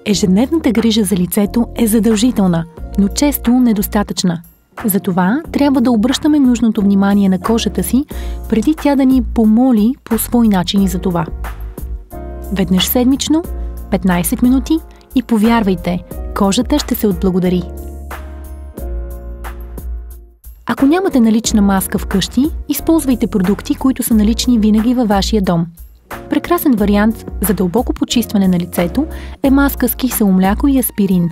Ежедневната грижа за лицето е задължителна, но често недостатъчна. Затова трябва да обръщаме нужното внимание на кожата си, преди тя да ни помоли по свой начин за това. Веднъж седмично, 15 минути и повярвайте, кожата ще се отблагодари. Ако нямате налична маска вкъщи, използвайте продукти, които са налични винаги във вашия дом. Прекрасен вариант за дълбоко почистване на лицето е маска с кисело мляко и аспирин.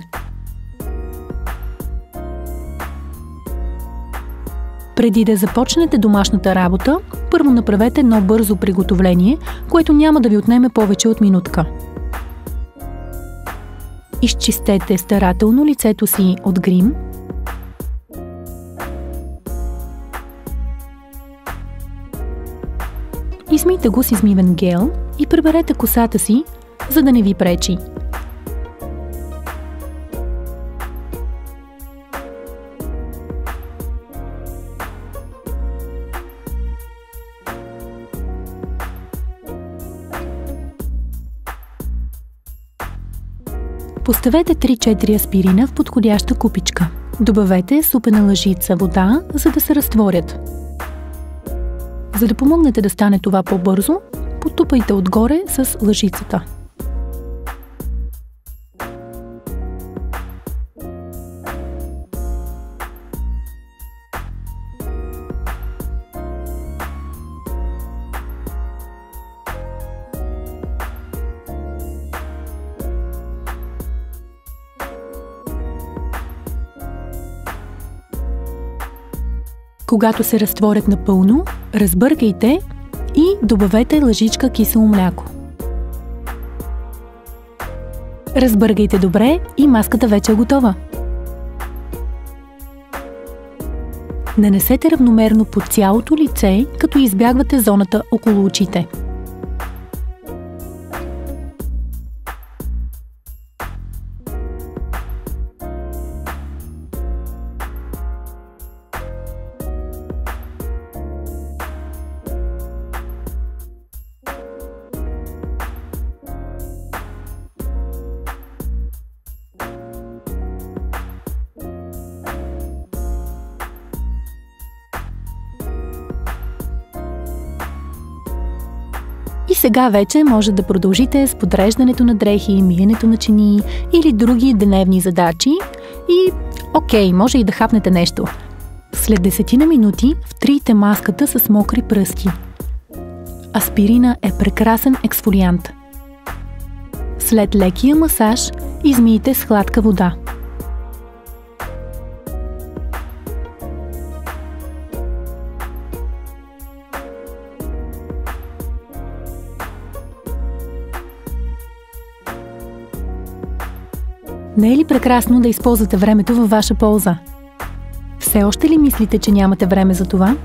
Преди да започнете домашната работа, първо направете едно бързо приготовление, което няма да ви отнеме повече от минутка. Изчистете старателно лицето си от грим. Измийте го с измивен гел и приберете косата си, за да не ви пречи. Поставете 3-4 аспирина в подходяща купичка. Добавете супена лъжица вода, за да се разтворят. За да помогнете да стане това по-бързо, потупайте отгоре с лъжицата. Когато се разтворят напълно, разбъркайте и добавете лъжичка кисело мляко. Разбъркайте добре и маската вече е готова. Нанесете равномерно по цялото лице, като избягвате зоната около очите. И сега вече може да продължите с подреждането на дрехи, миенето на чини или други дневни задачи и окей, може и да хапнете нещо. След 10 минути втрийте маската с мокри пръсти. Аспирина е прекрасен ексфолиант. След лекия масаж измийте с хладка вода. Не е ли прекрасно да използвате времето във ваша полза? Все още ли мислите, че нямате време за това?